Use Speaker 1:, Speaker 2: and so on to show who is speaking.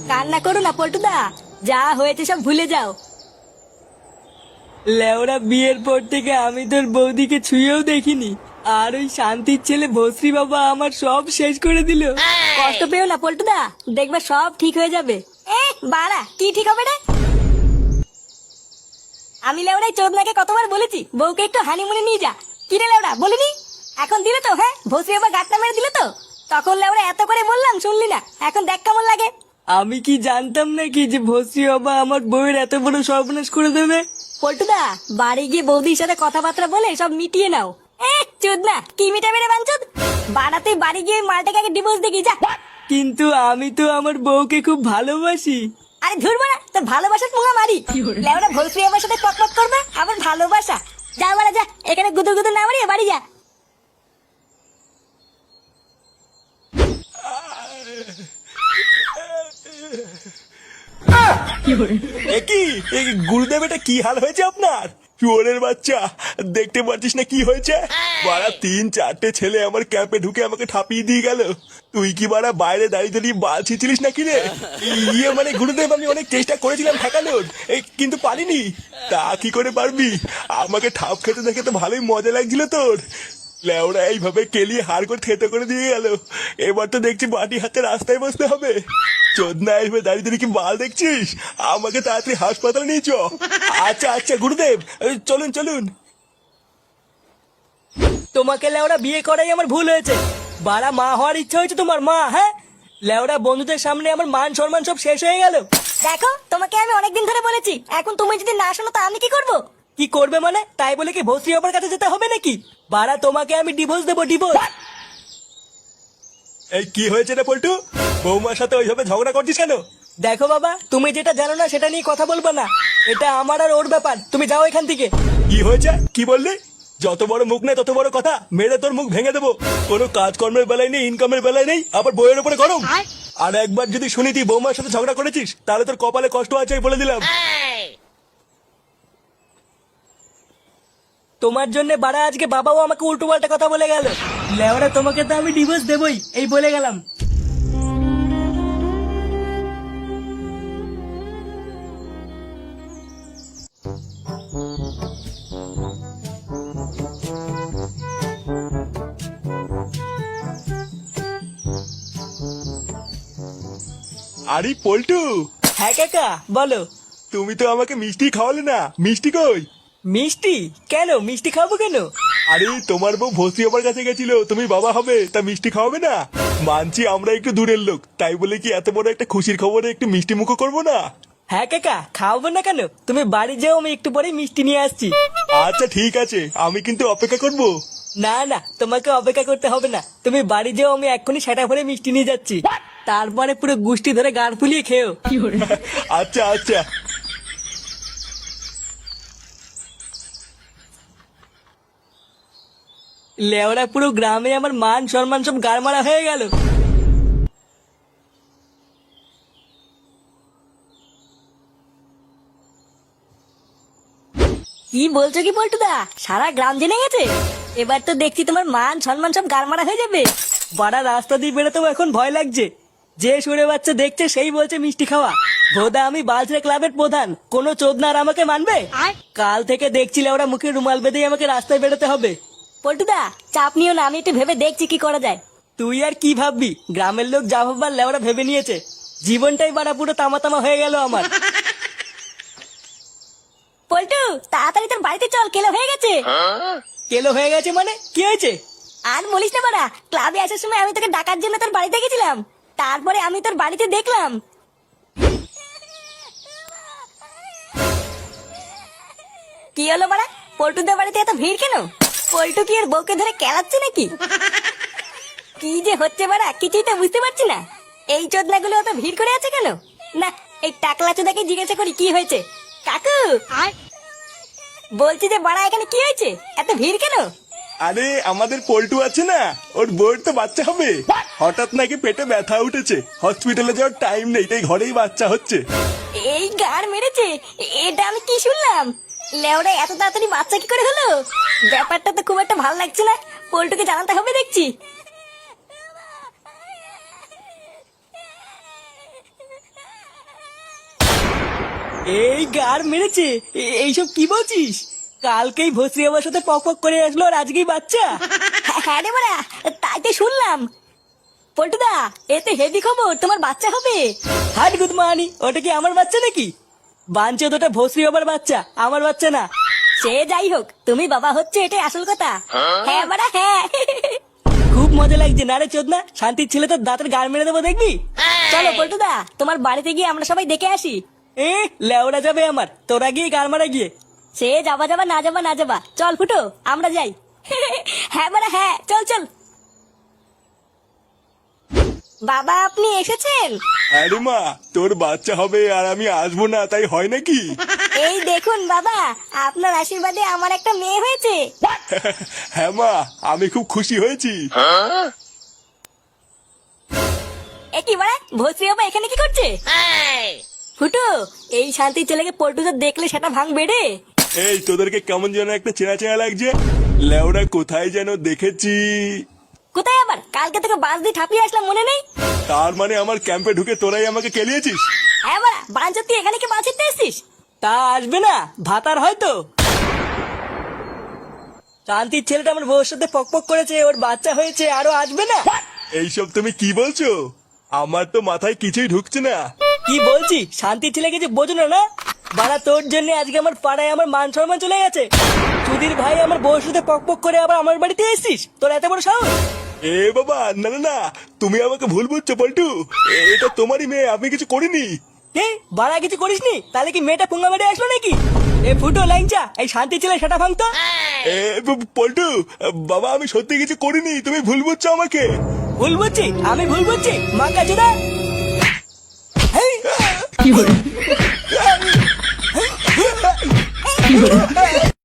Speaker 1: কান্না করো না পল্টুদা, যা হয়েছে সব ভুলে যাও।
Speaker 2: লেওরা বিয়ের পর থেকে আমি তোর বৌদিকে ছুঁয়েও দেখিনি, আর ওই শান্তির ছেলে ভস্রী বাবা আমার সব শেষ করে দিল।
Speaker 1: কষ্ট পেও না পল্টুদা, দেখবে সব ঠিক হয়ে যাবে। বাড়া কি ঠিক হবে রে? আমি লেওড়াই চোদনাকে কতবার বলেছি বউকে একটু হানিমুনে নিয়ে যা। কিরে লেওড়া বলিনি? এখন দিলে তো? হ্যাঁ, ভস্রী বাবা গাঁটটা মেরে দিলে তো। তখন লেওড়া এত করে বললাম শুনলি না, এখন দেখ কেমন লাগে।
Speaker 2: আমি কি জানতাম নাকি যে ভস্রী বাবা আমার বউয়ের এত বড় সর্বনাশ করে দেবে।
Speaker 1: পল্টুদা, বাড়ি গিয়ে বৌদির সাথে কথাবার্তা বলে সব মিটিয়ে নাও। চোদনা কি মিটাবে রে বাঞ্চোদ? বাড়াতে বাড়ি গিয়ে মালটাকে আগে ডিভোর্স দেখি যা।
Speaker 2: কিন্তু আমি তো আমার বউকে খুব ভালোবাসি।
Speaker 1: আরে ধুরবো না, তোর ভালোবাসার পোঙা মারি। লেওরা ভস্রী আমার সাথে পটপট করবে আবার ভালোবাসা। যা বাড়া যা, এখানে গুদুর গুদুর না মারিয়ে বাড়ি যা।
Speaker 3: গুরুদেব, এটা কি হাল হয়েছে আপনার? চোরের বাচ্চা, দেখতে পাচ্ছিস না কি হয়েছে? বাড়া 3-4টে ছেলে আমার ক্যাম্পে ঢুকে আমাকে ঠাপিয়ে দিয়ে গেল। তুই কি বাড়া বাইরে দাঁড়িয়ে দাঁড়িয়ে বাল ছিঁচিলিস নাকি রে? মানে গুরুদেব, আমি অনেক চেষ্টা করেছিলাম ঠেকানোর, কিন্তু পারিনি। তা কি করে পারবি? আমাকে ঠাপ খেতে দেখে তো ভালোই মজা লাগছিল তোর। লেওরা এইভাবে কেলিয়ে হাড় করে থেতো করে দিয়ে গেল। এবার তো দেখছি বাটি হাতে রাস্তায় বসতে হবে। চোদনা এসে দাঁড়িয়ে দাঁড়িয়ে কি বাল দেখছিস? আমাকে তাড়াতাড়ি হাসপাতালে নিয়ে চ। আচ্ছা আচ্ছা গুরুদেব, চলুন চলুন।
Speaker 2: তোমাকে লেওরা বিয়ে করাই আমার ভুল হয়েছে। বাড়া মা হওয়ার ইচ্ছা হয়েছে তোমার মা? হ্যাঁ, লেওরা বন্ধুদের সামনে আমার মান সম্মান সব শেষ হয়ে গেল।
Speaker 1: দেখো, তোমাকে আমি অনেকদিন ধরে বলেছি, এখন তুমি যদি না শোনো তো আমি কি করব?
Speaker 2: কি করবে মানে? তাই বলে কি ভস্রী বাবার কাছে যেতে হবে নাকি? বাড়া তোমাকে আমি ডিভোর্স দেবো, ডিভোর্স।
Speaker 3: এই কি হয়েছে রে পল্টু? বৌমার সাথে ওইভাবে ঝগড়া করছিস কেন?
Speaker 2: দেখো বাবা, তুমি যেটা জানো না সেটা নিয়ে কথা বলবো না। এটা আমার আর ওর ব্যাপার, তুমি যাও এখান থেকে।
Speaker 3: কি হয়েছে? কি বললি? যত বড় মুখ নেই তত বড় কথা, মেরে তোর মুখ ভেঙে দেবো। কোনো কাজকর্মের বেলায় নেই, ইনকামের বেলায় নেই, আবার বইয়ের উপরে গরম। আর একবার যদি শুনি তুই বৌমার সাথে ঝগড়া করেছিস, তাহলে তোর কপালে কষ্ট আছে বলে দিলাম।
Speaker 2: তোমার জন্য বাড়া আজকে বাবাও আমাকে উল্টো পাল্টা কথা বলে গেল। লেওরা তোমাকে তো আমি ডিভোর্স দেবই, এই বলে গেলাম।
Speaker 3: আরে পল্টু,
Speaker 2: হ্যাঁ কাকা বলো।
Speaker 3: তুমি তো আমাকে মিষ্টি খাওয়ালে না, মিষ্টি কই?
Speaker 2: মিষ্টি? কেন মিষ্টি খাবো কেন?
Speaker 3: আরে তোমার বউ ভস্রী আমার কাছে গেছিল, তুমি বাবা হবে, তা মিষ্টি খাওয়াবে না? মানছি আমরা একটু দূরের লোক, তাই বলে কি এত বড় একটা খুশির খবরে একটু মিষ্টি মুখো করবো না?
Speaker 2: হ্যাঁ কাকা, খাওয়াবো না কেন? তুমি বাড়ি যাও, আমি একটু পরে মিষ্টি নিয়ে আসছি।
Speaker 3: আচ্ছা ঠিক আছে, আমি কিন্তু অপেক্ষা করবো।
Speaker 2: না না, তোমাকে অপেক্ষা করতে হবে না, তুমি বাড়ি যাও, আমি এক্ষুনি সেটা ভরে মিষ্টি নিয়ে যাচ্ছি। তারপরে পুরো গুষ্টি ধরে গাড় ফুলিয়ে খেও।
Speaker 3: আচ্ছা আচ্ছা।
Speaker 2: লেওরা পুরো গ্রামে আমার মান সম্মান সব গাড় মারা হয়ে গেল।
Speaker 1: কি বলছো কি পল্টুদা? সারা গ্রাম জেনে গেছে? এবার তো দেখছি তোমার মান সম্মান সব গারমারা হয়ে যাবে।
Speaker 2: বাড়া রাস্তা দিয়ে বেরোতেও এখন ভয় লাগছে। যে সুরে বাচ্চা দেখছে সেই বলছে মিষ্টি খাওয়া। ভোদা আমি বালছড়া ক্লাবের প্রধান, কোনো চোদনার আমাকে মানবে? কাল থেকে দেখছিলে ওরা মুখে রুমাল বেঁধেই আমাকে রাস্তায় বেরোতে হবে।
Speaker 1: পল্টুদা চাপ নিও না, আমি একটু ভেবে দেখছি কি করা যায়।
Speaker 2: তুই আর কি ভাববি? গ্রামের লোক যা ভাববার লেওরা ভেবে নিয়েছে। জীবনটাই বাড়া পুরো তামা তামা হয়ে গেল আমার।
Speaker 1: পল্টু তাড়াতাড়ি তোর বাড়িতে চল, কেলো হয়ে গেছে।
Speaker 2: কেলো হয়ে গেছে মানে কি হয়েছে?
Speaker 1: আর বলিস না বাড়া, ক্লাবে আসার সময় আমি তোকে ডাকার জন্য তোর বাড়িতে গেছিলাম, তারপরে আমি তোর বাড়িতে দেখলাম। কি হলো বাড়া, পল্টুদের বাড়িতে এত ভিড় কেন? পল্টু কি এর বউকে ধরে কেলাচ্ছে নাকি? কি যে হচ্ছে বাড়া, কিছুই তো বুঝতে পারছি না। এই চোদনাগুলো অত ভিড় করে আছে কেন? না, এই টাকলা চোদাকে জিজ্ঞাসা করি কি হয়েছে। কাকু বলছি যে বাড়া এখানে কি হয়েছে, এত ভিড় কেন?
Speaker 3: আরে আমাদের পল্টু আছে না, ওর বউয়ের তো বাচ্চা হবে। হঠাৎ নাকি পেটে ব্যথা উঠেছে, হসপিটালে যাওয়ার টাইম নেই, তাই ঘরেই বাচ্চা হচ্ছে।
Speaker 1: এই গার মেরেছে? এটা আমি কি শুনলাম? লেওরা এত তাড়াতাড়ি বাচ্চা কি করে হলো? ব্যাপারটা তো খুব একটা ভালো লাগছে না, পল্টুকে জানাতে হবে দেখছি।
Speaker 2: এই গার মেরেছে? এইসব কি বলছিস? কালকেই ভস্রী আমার সাথে পক পক করে আসলো আর আজকেই বাচ্চা?
Speaker 1: হ্যাঁ রে বাড়া, তাই তো শুনলাম। পল্টুদা, এতে হেভি খবর, তোমার বাচ্চা হবে।
Speaker 2: হাট গুদমানি, ওটা কি আমার বাচ্চা নাকি? বাঞ্চে ওটা ভস্রী বাবার বাচ্চা, আমার বাচ্চা না।
Speaker 1: সে যাই হোক, তুমি বাবা হচ্ছে এটাই আসল কথা। হ্যাঁ বাড়া হ্যাঁ।
Speaker 2: খুব মজা লাগছে না রে চোদনা? শান্তির ছেলে তোর দাঁতের গাল মেরে দেবো দেখবি।
Speaker 1: চলো পল্টুদা, তোমার বাড়িতে গিয়ে আমরা সবাই দেখে আসি।
Speaker 2: লেওড়া যাবে আমার, তোরা গিয়ে গাল মারা গিয়ে।
Speaker 1: সে যাবা যাবা না যাবা না যাবা, চল ফুটো আমরা যাই। হ্যাঁ বাড়া হ্যাঁ, চল চল। বাবা আপনি এসেছেন?
Speaker 3: আরে মা, তোর বাচ্চা হবে আর আমি আসবো না, তাই হয় নাকি?
Speaker 1: এই দেখুন বাবা, আপনার আশীর্বাদে আমার একটা মেয়ে হয়েছে।
Speaker 3: হ্যাঁ মা, আমি খুব খুশি হয়েছি।
Speaker 1: এ কি বাড়া, ভস্রী বাবা এখানে কি করছে? ফুটো, এই শান্তির ছেলেকে পল্টুদা দেখলে সেটা ভাঙবে রে।
Speaker 3: এই তোদেরকে কেমন যেন একটা চেনা চেনা লাগছে। লেওরা কোথায় যেন দেখেছি।
Speaker 1: কোথায় আবার? কালকে তোকে বাস দিয়ে ঠাপিয়ে আসলাম, মনে নেই?
Speaker 3: তার মানে আমার ক্যাম্পে ঢুকে তোরাই আমাকে কেলিয়েছিস?
Speaker 1: হ্যাঁ বাড়া, বাঞ্চর তুই এখানে কি মাছ ধরতে এসছিস?
Speaker 2: তা আসবে না, ভাতার হয়তো। শান্তির ছেলেটা আমার বউর সাথে পক পক করেছে, ওর বাচ্চা হয়েছে, আরো আসবে না?
Speaker 3: এইসব তুমি কি বলছো? আমার তো মাথায় কিছুই ঢুকছে না।
Speaker 2: কি বলছি? শান্তির ছেলে কিছু বোঝো না? বাড়া তোর জন্য আজকে আমার পাড়ায় আমার মান সম্মান চলে গেছে। সুধীর ভাই আমার বউর সাথে পক পক করে আবার আমার বাড়িতে এসেছিস, তোর এত বড় সাহস?
Speaker 3: এ বাবা, না না না, তুমি আমাকে ভুল বুঝছো পল্টু। এটা তোমারই মেয়ে, আমি কিছু করিনি।
Speaker 2: কে বাড়া কিছু করিসনি? তাহলে কি মেয়েটা পুঙ্গা মেরে আসলো নাকি? এ ফুটো লাইনচা, এই শান্তির ছেলে সেটা ভাঙতো।
Speaker 3: এ পল্টু, বাবা আমি সত্যি কিছু করিনি, তুমি ভুল বুঝছো আমাকে।
Speaker 2: ভুল বুঝছি? আমি ভুল বুঝছি? মাঙ্গা চোদা।
Speaker 3: কি